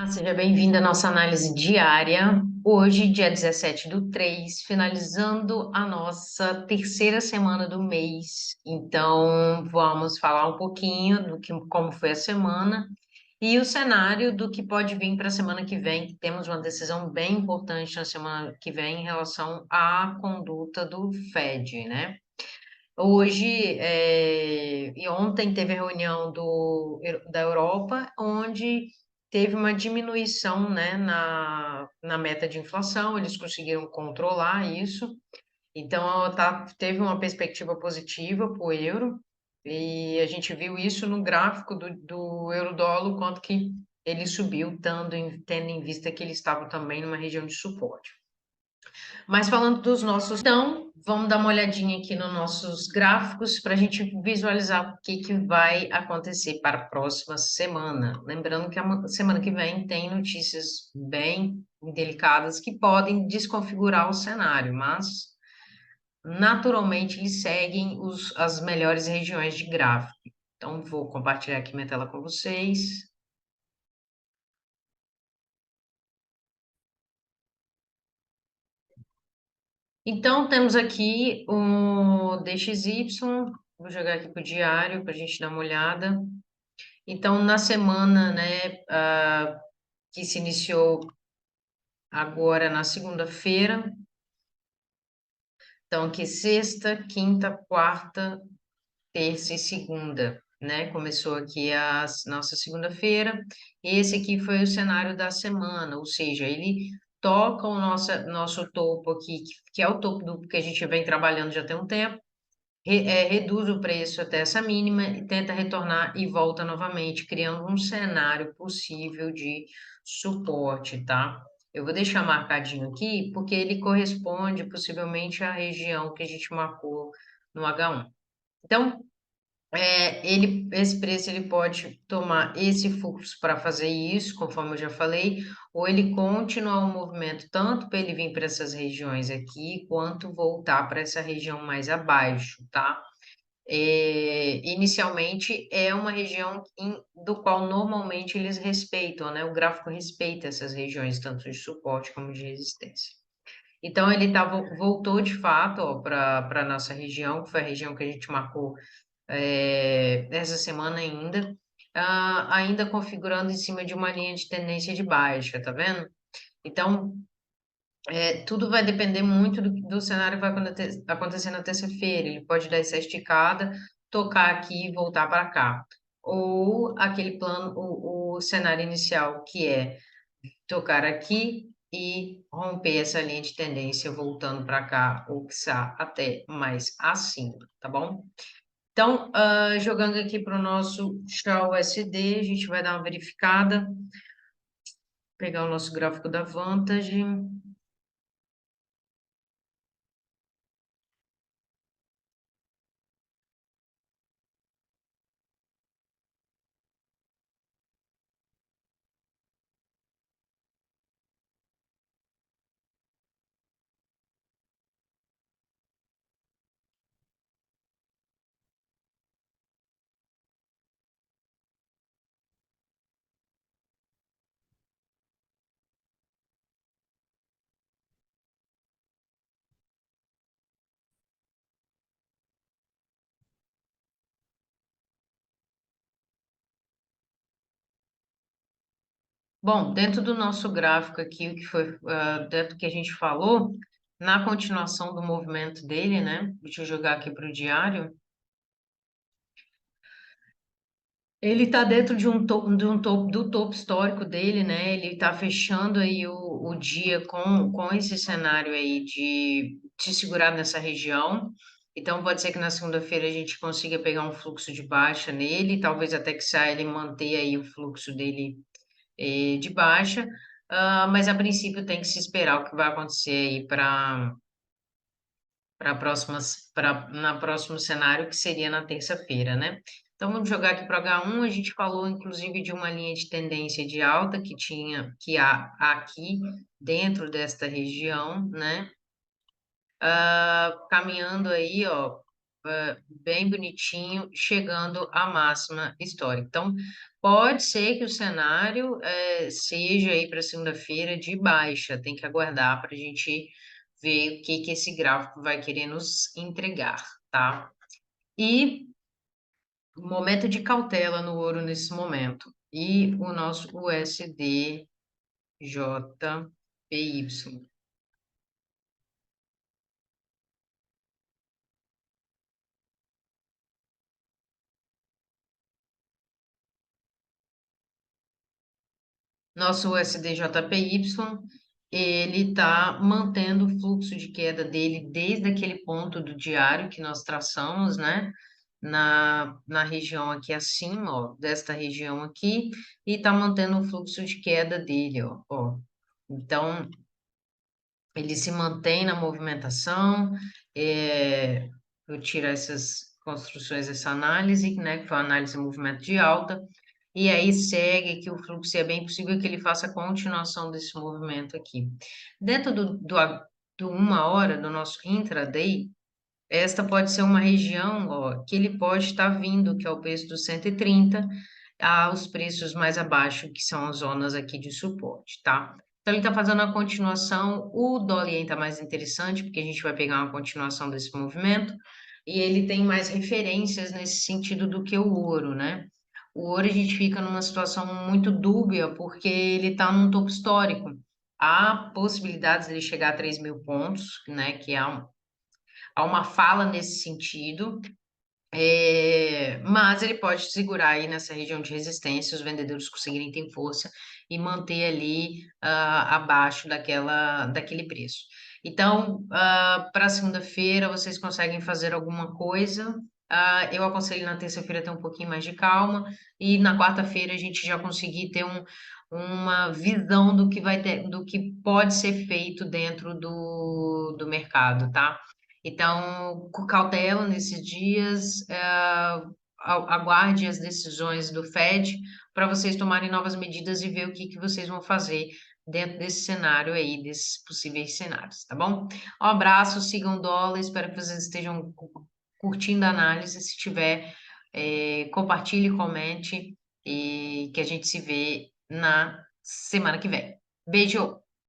Seja bem-vindo à nossa análise diária. Hoje, dia 17/3, finalizando a nossa terceira semana do mês. Então, vamos falar um pouquinho como foi a semana e o cenário do que pode vir para a semana que vem, que temos uma decisão bem importante na semana que vem em relação à conduta do Fed, né? Hoje, e ontem teve a reunião da Europa, onde teve uma diminuição, né, na meta de inflação, eles conseguiram controlar isso, então teve uma perspectiva positiva para o euro, e a gente viu isso no gráfico do euro-dólar, o quanto que ele subiu, tendo em vista que ele estava também numa região de suporte. Mas falando dos nossos, então, vamos dar uma olhadinha aqui nos nossos gráficos para a gente visualizar o que vai acontecer para a próxima semana. Lembrando que a semana que vem tem notícias bem delicadas que podem desconfigurar o cenário, mas naturalmente eles seguem as melhores regiões de gráfico. Então, vou compartilhar aqui minha tela com vocês. Então, temos aqui o DXY, vou jogar aqui para o diário para a gente dar uma olhada. Então, na semana, né, que se iniciou agora na segunda-feira, então aqui sexta, quinta, quarta, terça e segunda, né? Começou aqui a nossa segunda-feira. Esse aqui foi o cenário da semana, ou seja, ele toca o nosso topo aqui, que é o topo do que a gente vem trabalhando já tem um tempo, reduz o preço até essa mínima e tenta retornar e volta novamente, criando um cenário possível de suporte, tá? Eu vou deixar marcadinho aqui, porque ele corresponde possivelmente à região que a gente marcou no H1. Então, esse preço ele pode tomar esse fluxo para fazer isso, conforme eu já falei, ou ele continuar o movimento tanto para ele vir para essas regiões aqui, quanto voltar para essa região mais abaixo, tá? Inicialmente é uma região do qual normalmente eles respeitam, né? O gráfico respeita essas regiões, tanto de suporte como de resistência. Então ele voltou de fato para a nossa região, que foi a região que a gente marcou essa semana ainda, ainda configurando em cima de uma linha de tendência de baixa, tá vendo? Então, tudo vai depender muito do cenário que vai acontecer na terça-feira. Ele pode dar essa esticada, tocar aqui e voltar para cá. Ou aquele plano, o cenário inicial, que é tocar aqui e romper essa linha de tendência, voltando para cá, ou quiçá até mais acima, tá bom? Então, jogando aqui para o nosso XAUSD, a gente vai dar uma verificada, pegar o nosso gráfico da Vantage. Bom, dentro do nosso gráfico aqui, o que foi, dentro do que a gente falou, na continuação do movimento dele, né? Deixa eu jogar aqui para o diário. Ele está dentro do topo histórico dele, né? Ele está fechando aí o dia com esse cenário aí de segurar nessa região. Então, pode ser que na segunda-feira a gente consiga pegar um fluxo de baixa nele, talvez até que saia ele manter aí o fluxo dele de baixa, mas a princípio tem que se esperar o que vai acontecer aí para próximas para na próximo cenário que seria na terça-feira, né? Então vamos jogar aqui para o H1, a gente falou inclusive de uma linha de tendência de alta que há aqui dentro desta região, né? Caminhando aí, ó, bem bonitinho, chegando à máxima histórica. Então, pode ser que o cenário seja aí para segunda-feira de baixa, tem que aguardar para a gente ver o que que esse gráfico vai querer nos entregar, tá? E momento de cautela no ouro nesse momento. E o nosso USDJPY. Nosso USDJPY, ele está mantendo o fluxo de queda dele desde aquele ponto do diário que nós traçamos, né? Na região aqui acima, ó, desta região aqui, e está mantendo o fluxo de queda dele, ó. Então, ele se mantém na movimentação. Eu tiro essas construções, essa análise, né, que foi uma análise de movimento de alta, e aí segue que o fluxo é bem possível que ele faça a continuação desse movimento aqui. Dentro do 1 hora do nosso intraday, esta pode ser uma região, ó, que ele pode estar vindo, que é o preço dos 130, aos preços mais abaixo, que são as zonas aqui de suporte, tá? Então, ele está fazendo a continuação, o dólar está mais interessante, porque a gente vai pegar uma continuação desse movimento, e ele tem mais referências nesse sentido do que o ouro, né? O ouro a gente fica numa situação muito dúbia, porque ele está num topo histórico. Há possibilidades de ele chegar a 3.000 pontos, né? Que há uma fala nesse sentido, mas ele pode segurar aí nessa região de resistência, os vendedores conseguirem ter força e manter ali abaixo daquele preço. Então, para segunda-feira, vocês conseguem fazer alguma coisa. Eu aconselho na terça-feira ter um pouquinho mais de calma, e na quarta-feira a gente já conseguir ter uma visão do que vai ter, do que pode ser feito dentro do mercado, tá? Então, com cautela nesses dias, aguarde as decisões do Fed para vocês tomarem novas medidas e ver o que que vocês vão fazer dentro desse cenário aí, desses possíveis cenários, tá bom? Um abraço, sigam o dólar, espero que vocês estejam curtindo a análise. Se tiver, compartilhe, comente, e que a gente se vê na semana que vem. Beijo!